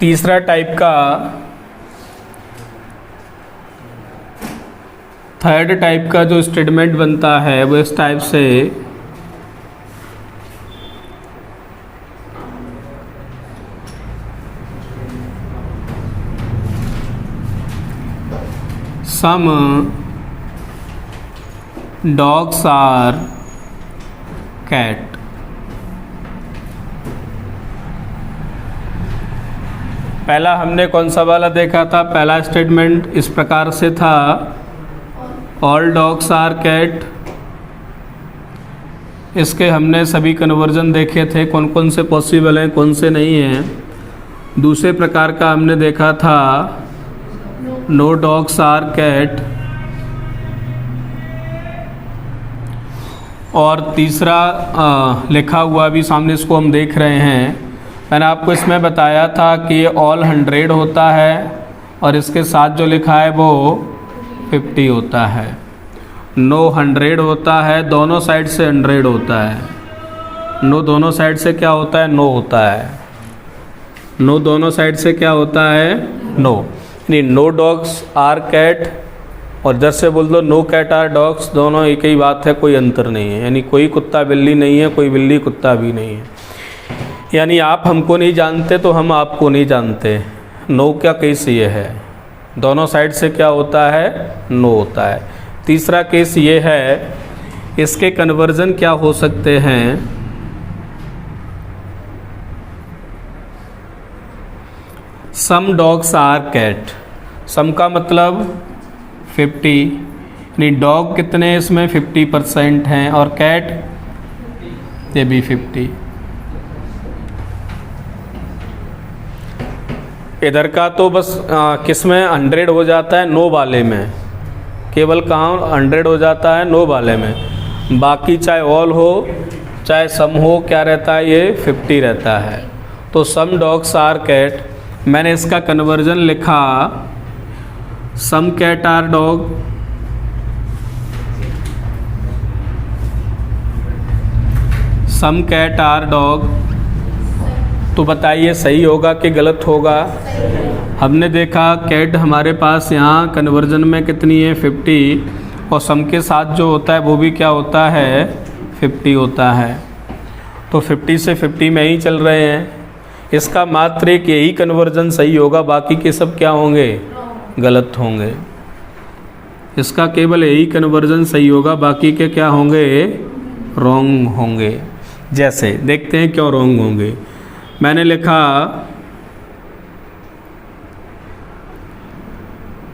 तीसरा टाइप का, third type का जो स्टेटमेंट बनता है वो इस टाइप से, सम डॉग्स आर कैट। पहला हमने कौन सा वाला देखा था? पहला स्टेटमेंट इस प्रकार से था, ऑल डॉग्स आर कैट। इसके हमने सभी कन्वर्जन देखे थे, कौन कौन से पॉसिबल हैं, कौन से नहीं हैं। दूसरे प्रकार का हमने देखा था, नो डॉग्स आर कैट। और तीसरा लिखा हुआ भी सामने, इसको हम देख रहे हैं। मैंने आपको इसमें बताया था कि ऑल 100 होता है और इसके साथ जो लिखा है वो 50 होता है। नो 100 होता है, दोनों साइड से 100 होता है। नो दोनों साइड से क्या होता है? नो होता है। नो दोनों साइड से क्या होता है? नो। यानी नो डॉग्स आर कैट और जैसे बोल दो नो कैट आर डॉग्स, दोनों एक ही बात है, कोई अंतर नहीं है। यानी कोई कुत्ता बिल्ली नहीं है, कोई बिल्ली कुत्ता भी नहीं है। यानी आप हमको नहीं जानते तो हम आपको नहीं जानते। नो का केस ये है, दोनों साइड से क्या होता है? नो होता है। तीसरा केस ये है, इसके कन्वर्जन क्या हो सकते हैं? Some dogs are cat. Some का मतलब 50, यानी डॉग कितने इसमें 50% हैं और कैट ये भी 50। इधर का तो बस किस में 100 हो जाता है? नो वाले में। केवल कहाँ 100 हो जाता है? नो वाले में। बाकी चाहे ऑल हो चाहे सम हो, क्या रहता है? ये 50 रहता है। तो सम डॉग्स आर कैट, मैंने इसका कन्वर्जन लिखा, some cat are dog, some cat are dog. तो बताइए सही होगा कि गलत होगा? हमने देखा कैट हमारे पास यहाँ कन्वर्जन में कितनी है? 50, और सम के साथ जो होता है वो भी क्या होता है? 50 होता है। तो 50 से 50 में ही चल रहे हैं। इसका मात्र एक यही कन्वर्जन सही होगा, बाकी के सब क्या होंगे? गलत होंगे। इसका केवल यही कन्वर्जन सही होगा, बाकी के क्या होंगे? रॉन्ग होंगे। जैसे देखते हैं क्यों रॉन्ग होंगे। मैंने लिखा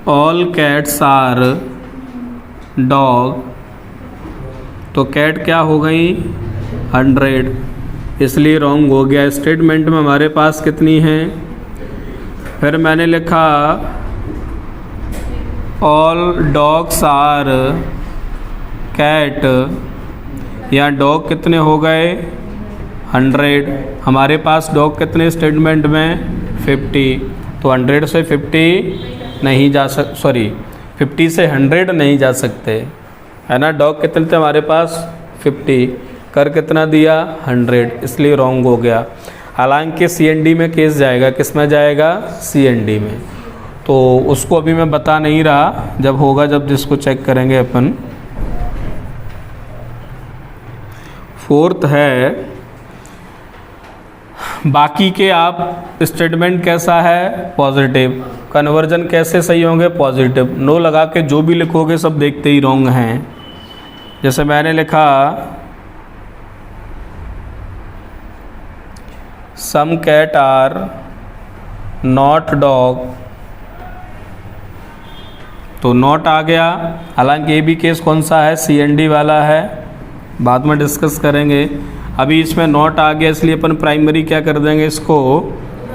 ऑल कैट्स आर डॉग, तो कैट क्या हो गई? 100, इसलिए रॉन्ग हो गया। स्टेटमेंट में हमारे पास कितनी है? फिर मैंने लिखा ऑल डॉग्स आर कैट, या डॉग कितने हो गए? 100। हमारे पास डॉग कितने स्टेटमेंट में? 50। तो 100 से 50 नहीं जा 50 से 100 नहीं जा सकते, है ना। डॉग कितने थे हमारे पास? 50। कर कितना दिया? 100, इसलिए रॉन्ग हो गया। हालांकि CND में केस जाएगा, किस में जाएगा? CND में। तो उसको अभी मैं बता नहीं रहा, जब होगा जब जिसको चेक करेंगे अपन। फोर्थ है, बाकी के आप स्टेटमेंट कैसा है? पॉजिटिव। कन्वर्जन कैसे सही होंगे? पॉजिटिव। नो लगा के जो भी लिखोगे सब देखते ही रॉन्ग हैं। जैसे मैंने लिखा some cat are not dog, तो नॉट आ गया। हालांकि ये भी केस कौन सा है? CND वाला है, बाद में डिस्कस करेंगे। अभी इसमें नॉट आ गया, इसलिए अपन प्राइमरी क्या कर देंगे? इसको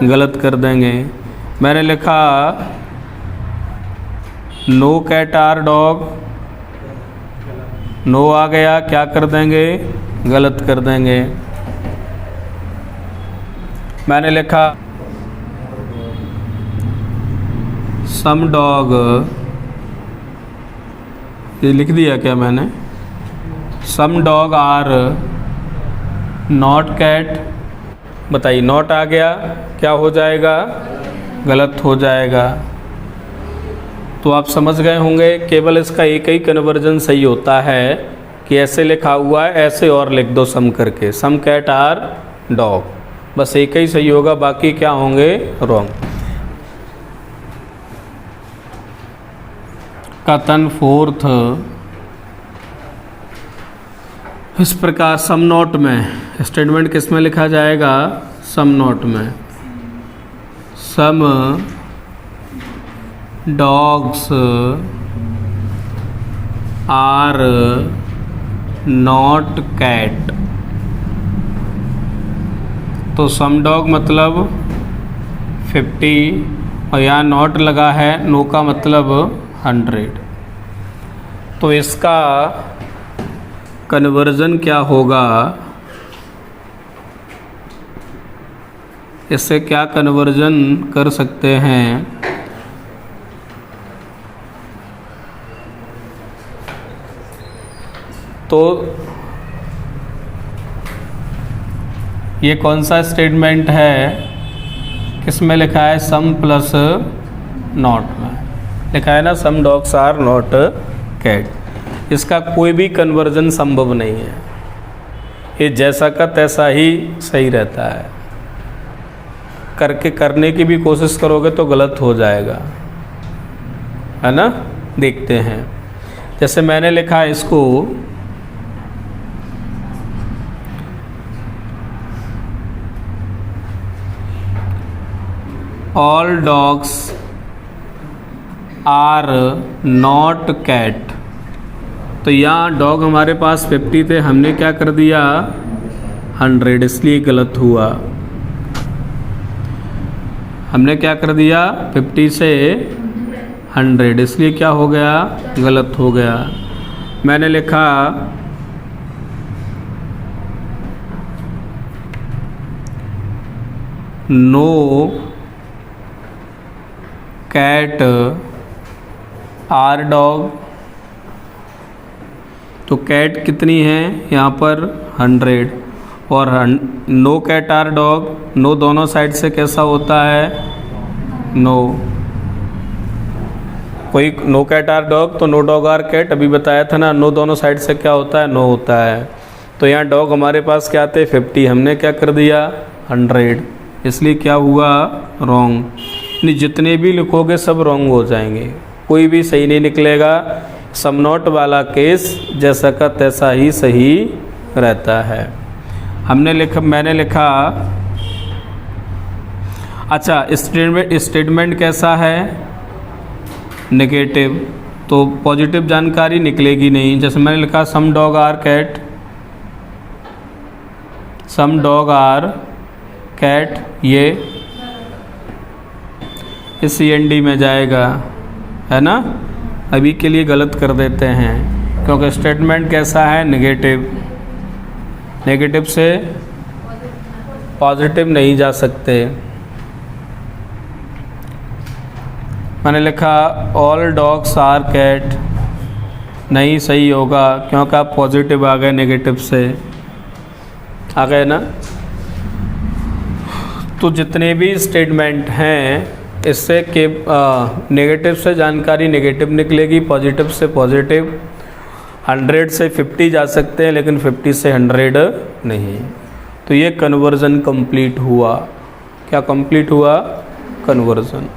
गलत कर देंगे। मैंने लिखा no cat are dog, no आ गया, क्या कर देंगे? गलत कर देंगे। मैंने लिखा सम डॉग, ये लिख दिया क्या मैंने? सम डॉग आर नॉट कैट, बताइए नॉट आ गया, क्या हो जाएगा? गलत हो जाएगा। तो आप समझ गए होंगे, केवल इसका एक ही कन्वर्जन सही होता है कि ऐसे लिखा हुआ है, ऐसे और लिख दो सम करके, सम कैट आर डॉग, बस एक ही सही होगा, बाकी क्या होंगे रॉन्ग। कथन फोर्थ, इस प्रकार सम नोट में स्टेटमेंट किस में लिखा जाएगा, सम नोट में, some dogs are not cat. तो सम डॉग मतलब 50 और यहाँ नॉट लगा है, नो का मतलब 100। तो इसका कन्वर्जन क्या होगा, इससे क्या कन्वर्जन कर सकते हैं। तो ये कौन सा स्टेटमेंट है, किस में लिखा है, सम प्लस नॉट में लिखा है ना, some dogs are not cat. इसका कोई भी कन्वर्जन संभव नहीं है, ये जैसा का तैसा ही सही रहता है। करने की भी कोशिश करोगे तो गलत हो जाएगा, है ना। देखते हैं, जैसे मैंने लिखा है इसको, all dogs are not cat. तो यहाँ डॉग हमारे पास 50 थे, हमने क्या कर दिया 100, इसलिए गलत हुआ। हमने क्या कर दिया 50 से 100, इसलिए क्या हो गया, गलत हो गया। मैंने लिखा नो कैट आर डॉग। तो कैट कितनी है यहाँ पर 100, और no cat are dog, no दोनों साइड से कैसा होता है, नो। कोई नो कैट आर डॉग तो नो डॉग आर कैट, अभी बताया था ना, नो दोनों साइड से क्या होता है, नो होता है। तो यहाँ डॉग हमारे पास क्या थे 50, हमने क्या कर दिया 100, इसलिए क्या हुआ रॉन्ग। यानी जितने भी लिखोगे सब रॉन्ग हो जाएंगे, कोई भी सही नहीं निकलेगा। सम नॉट वाला केस जैसा का तैसा ही सही रहता है। मैंने लिखा, अच्छा स्टेटमेंट कैसा है, नेगेटिव, तो पॉजिटिव जानकारी निकलेगी नहीं। जैसे मैंने लिखा some dog are cat, some dog are cat, ये इस CND में जाएगा, है ना। अभी के लिए गलत कर देते हैं क्योंकि स्टेटमेंट कैसा है, नेगेटिव, नेगेटिव से पॉजिटिव नहीं जा सकते। मैंने लिखा ऑल डॉग्स आर कैट, नहीं सही होगा क्योंकि आप पॉजिटिव आ गए, नेगेटिव से आ गए ना। तो जितने भी स्टेटमेंट हैं इससे के नेगेटिव से जानकारी नेगेटिव निकलेगी, पॉजिटिव से पॉजिटिव। 100 से 50 जा सकते हैं लेकिन 50 से 100 नहीं। तो ये कन्वर्जन कंप्लीट हुआ। क्या कंप्लीट हुआ, कन्वर्जन।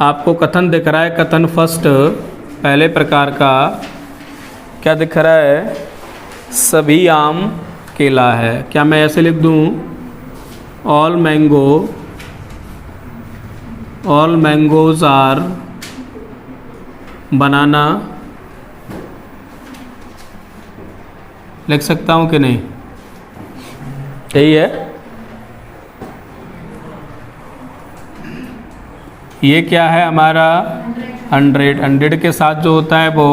आपको कथन दिख रहा है, कथन फर्स्ट पहले प्रकार का क्या दिख रहा है, सभी आम केला है। क्या मैं ऐसे लिख दूं, ऑल मैंगोज आर बनाना, लिख सकता हूं कि नहीं, यही है। ये क्या है हमारा 100 के साथ जो होता है वो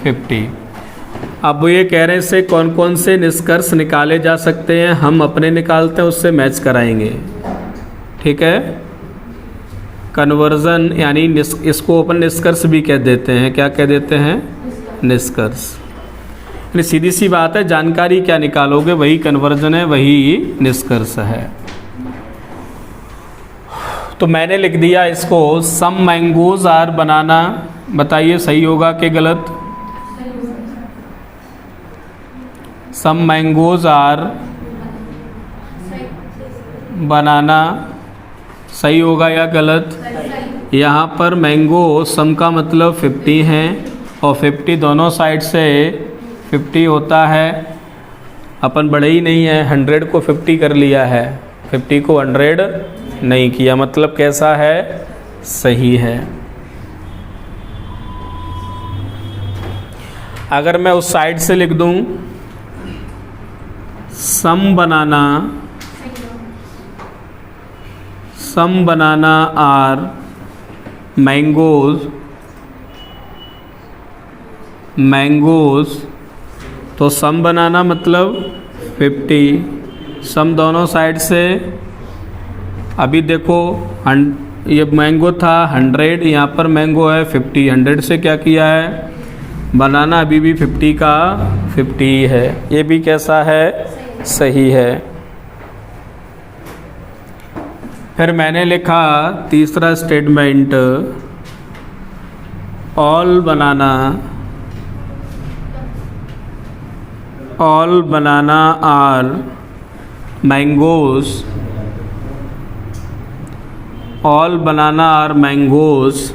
50। अब वो ये कह रहे हैं इससे कौन कौन से निष्कर्ष निकाले जा सकते हैं, हम अपने निकालते हैं, उससे मैच कराएंगे, ठीक है। कन्वर्जन यानी इसको अपन निष्कर्ष भी कह देते हैं। क्या कह देते हैं, निष्कर्ष। यानी सीधी सी बात है, जानकारी क्या निकालोगे वही कन्वर्जन है, वही निष्कर्ष है। तो मैंने लिख दिया इसको सम मैंगोज आर बनाना। बताइए सही होगा कि गलत? सम मैंगोज आर बनाना सही होगा या गलत? यहाँ पर मैंगो सम का मतलब 50 है और 50 दोनों साइड से 50 होता है। अपन बड़े ही नहीं है, 100 को 50 कर लिया है, 50 को 100 नहीं किया, मतलब कैसा है? सही है। अगर मैं उस साइड से लिख दूं सम बनाना आर मैंगोज, तो सम बनाना मतलब 50, सम दोनों साइड से। अभी देखो ये मैंगो था 100, यहाँ पर मैंगो है 50, 100 से क्या किया है? बनाना अभी भी 50 का 50 है। ये भी कैसा है? सही है। फिर मैंने लिखा तीसरा statement, all banana are mangoes, all banana are mangoes,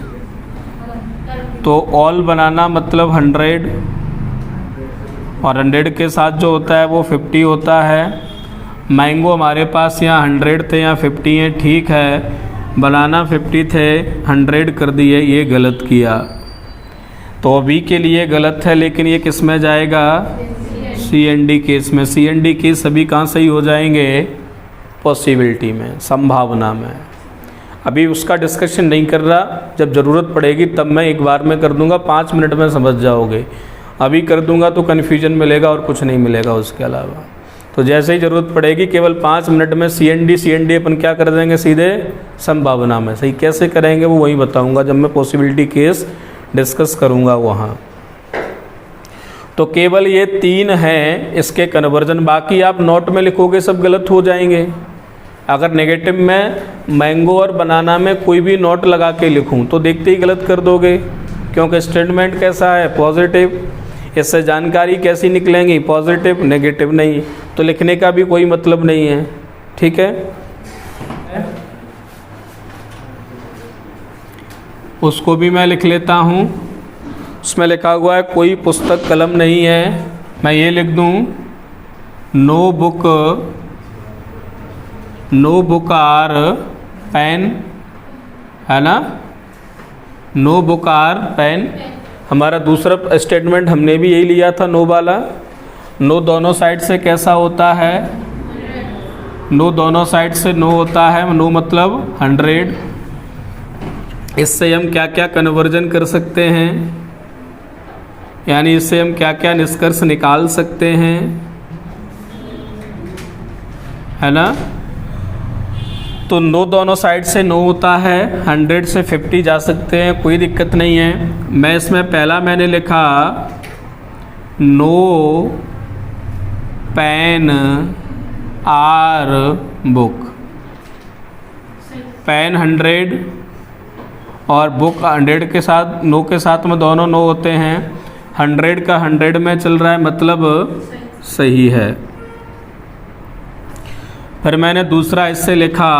तो ऑल बनाना मतलब 100 और 100 के साथ जो होता है वो 50 होता है। मैंगो हमारे पास यहाँ 100 थे, यहाँ 50 हैं, ठीक है। बनाना 50 थे, 100 कर दिए, ये गलत किया। तो अभी के लिए गलत है, लेकिन ये किस में जाएगा? CND केस में। CND केस सभी कहाँ सही हो जाएंगे? पॉसिबिलिटी में, संभावना में। अभी उसका डिस्कशन नहीं कर रहा, जब ज़रूरत पड़ेगी तब मैं एक बार में कर दूंगा, 5 मिनट में समझ जाओगे। अभी कर दूंगा तो कन्फ्यूजन मिलेगा और कुछ नहीं मिलेगा उसके अलावा। तो जैसे ही ज़रूरत पड़ेगी केवल 5 मिनट में CND अपन क्या कर देंगे? सीधे संभावना में। सही कैसे करेंगे वो वही बताऊंगा जब मैं पॉसिबिलिटी केस डिस्कस करूंगा वहाँ। तो केवल ये 3 हैं इसके कन्वर्जन, बाकी आप नोट में लिखोगे सब गलत हो जाएंगे। अगर नेगेटिव में मैंगो और बनाना में कोई भी नोट लगा के लिखूं तो देखते ही गलत कर दोगे, क्योंकि स्टेटमेंट कैसा है? पॉजिटिव। इससे जानकारी कैसी निकलेंगी? पॉजिटिव, नेगेटिव नहीं। तो लिखने का भी कोई मतलब नहीं है, ठीक है। उसको भी मैं लिख लेता हूँ। उसमें लिखा हुआ है कोई पुस्तक कलम नहीं है, मैं ये लिख दूँ नो बुक आर पेन, है ना? No book are pen. हमारा दूसरा स्टेटमेंट हमने भी यही लिया था, नो वाला। नो दोनों साइड से कैसा होता है? नो दोनों साइड से नो होता है, नो मतलब 100। इससे हम क्या क्या कन्वर्जन कर सकते हैं, यानी इससे हम क्या क्या निष्कर्ष निकाल सकते हैं, है ना? तो नो दोनों साइड से नो होता है, 100 से 50 जा सकते हैं, कोई दिक्कत नहीं है। मैं इसमें पहला मैंने लिखा no pen are book. Pen 100 और बुक 100 के साथ, नो के साथ में दोनों नो होते हैं। 100 का 100 में चल रहा है, मतलब सही है। फिर मैंने दूसरा इससे लिखा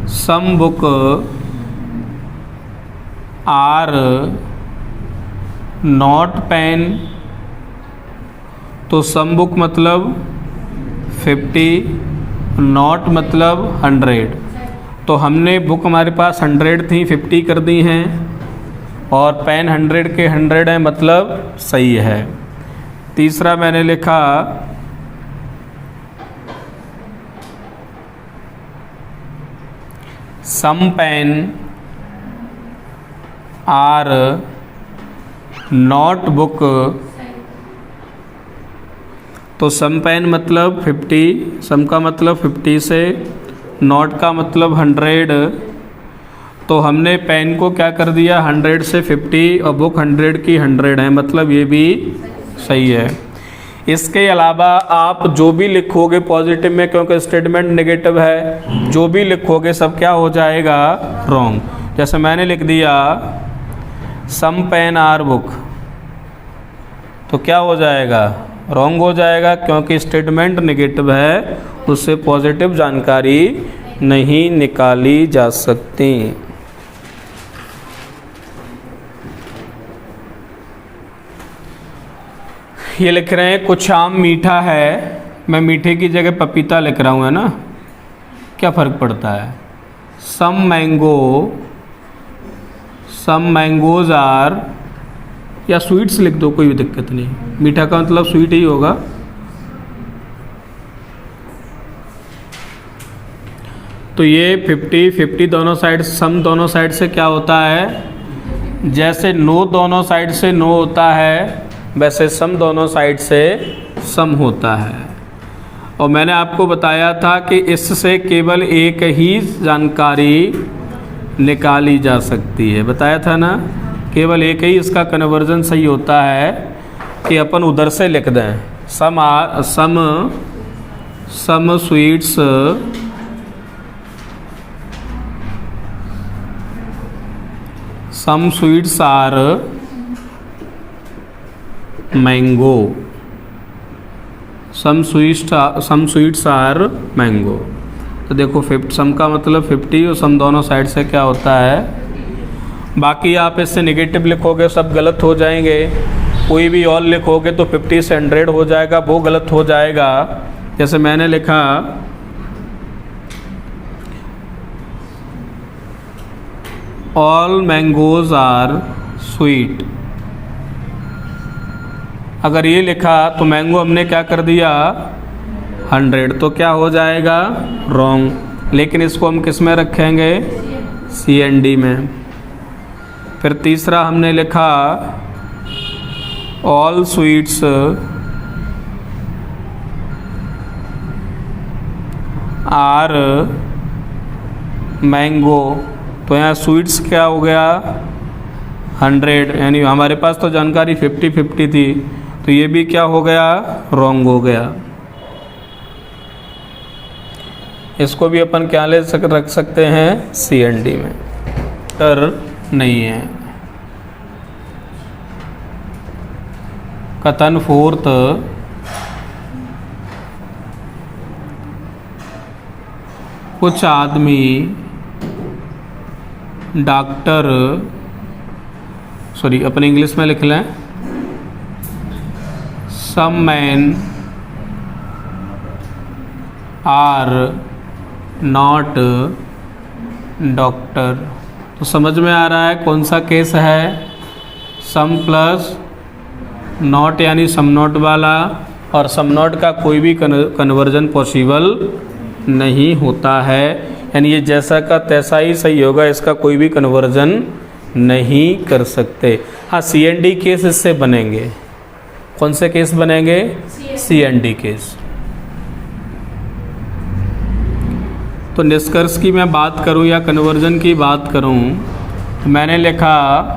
some book are not pen, तो सम बुक मतलब 50, नॉट मतलब 100। तो हमने बुक हमारे पास 100 थी, 50 कर दी हैं, और पेन 100 के 100 है, मतलब सही है। तीसरा मैंने लिखा some pen are not book, तो सम पेन मतलब 50, सम का मतलब 50 से, नॉट का मतलब 100। तो हमने पेन को क्या कर दिया? 100 से 50, और बुक 100 की 100 है, मतलब ये भी सही है। इसके अलावा आप जो भी लिखोगे पॉजिटिव में, क्योंकि स्टेटमेंट नेगेटिव है, जो भी लिखोगे सब क्या हो जाएगा, रॉन्ग। जैसे मैंने लिख दिया सम पेन आर बुक, तो क्या हो जाएगा, रॉन्ग हो जाएगा, क्योंकि स्टेटमेंट नेगेटिव है, उससे पॉजिटिव जानकारी नहीं निकाली जा सकती। ये लिख रहे हैं कुछ आम मीठा है, मैं मीठे की जगह पपीता लिख रहा हूँ, है ना, क्या फ़र्क पड़ता है। सम मैंगोज आर, या स्वीट्स लिख दो, कोई भी दिक्कत नहीं, मीठा का मतलब स्वीट ही होगा। तो ये 50-50 दोनों साइड, सम दोनों साइड से क्या होता है, जैसे नो दोनों साइड से नो होता है, वैसे सम दोनों साइड से सम होता है। और मैंने आपको बताया था कि इससे केवल एक ही जानकारी निकाली जा सकती है, बताया था ना, केवल एक ही इसका कन्वर्जन सही होता है कि अपन उधर से लिख दें some sweets are mango, some sweets are mango. तो देखो सम का मतलब 50 और सम दोनों साइड से क्या होता है। बाकी आप इससे नेगेटिव लिखोगे सब गलत हो जाएंगे, कोई भी और लिखोगे तो 50 से 100 हो जाएगा, वो गलत हो जाएगा। जैसे मैंने लिखा ऑल मैंगोज आर स्वीट, अगर ये लिखा तो मैंगो हमने क्या कर दिया 100, तो क्या हो जाएगा, रॉन्ग। लेकिन इसको हम किस में रखेंगे, CND में। फिर तीसरा हमने लिखा ऑल स्वीट्स आर मैंगो, तो यहाँ स्वीट्स क्या हो गया 100, यानी हमारे पास तो जानकारी 50-50 थी, तो ये भी क्या हो गया, रॉन्ग हो गया। इसको भी अपन क्या रख सकते हैं, CND में, कर नहीं है। कथन 4th, कुछ आदमी डॉक्टर, सॉरी अपन इंग्लिश में लिख लें, सम मैन आर नॉट डॉक्टर। तो समझ में आ रहा है कौन सा केस है, सम प्लस नॉट यानी सम नॉट वाला, और सम नॉट का कोई भी कन्वर्जन पॉसिबल नहीं होता है, यानी ये जैसा का तैसा ही सही होगा, इसका कोई भी कन्वर्जन नहीं कर सकते। हाँ, CND केस इससे बनेंगे। कौन से केस बनेंगे, CND केस। तो निष्कर्ष की मैं बात करूं या कन्वर्जन की बात करूं, तो मैंने लिखा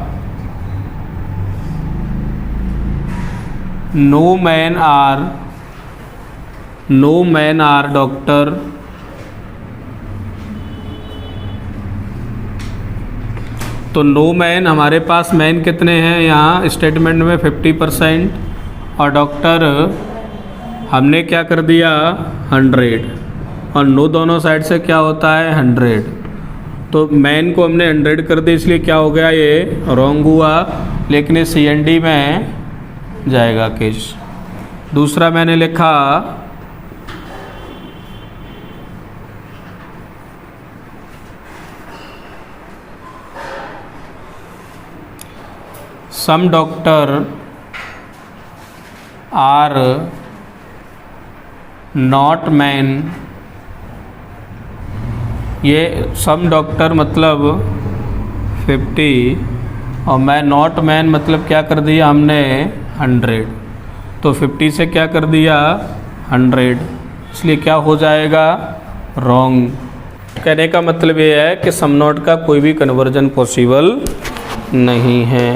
नो मैन आर डॉक्टर, तो नो मैन, हमारे पास मैन कितने हैं यहाँ स्टेटमेंट में 50%, और डॉक्टर हमने क्या कर दिया 100, और नो दोनों साइड से क्या होता है 100, तो मैन को हमने 100 कर दी, इसलिए क्या हो गया, ये रॉन्ग हुआ, लेकिन ये CND में जाएगा केस। दूसरा मैंने लिखा सम डॉक्टर आर नॉट मैन, ये सम डॉक्टर मतलब 50 और मैं नॉट मैन मतलब क्या कर दिया हमने 100, तो 50 से क्या कर दिया 100, इसलिए क्या हो जाएगा रॉन्ग। कहने का मतलब ये है कि सम नॉट का कोई भी कन्वर्जन पॉसिबल नहीं है।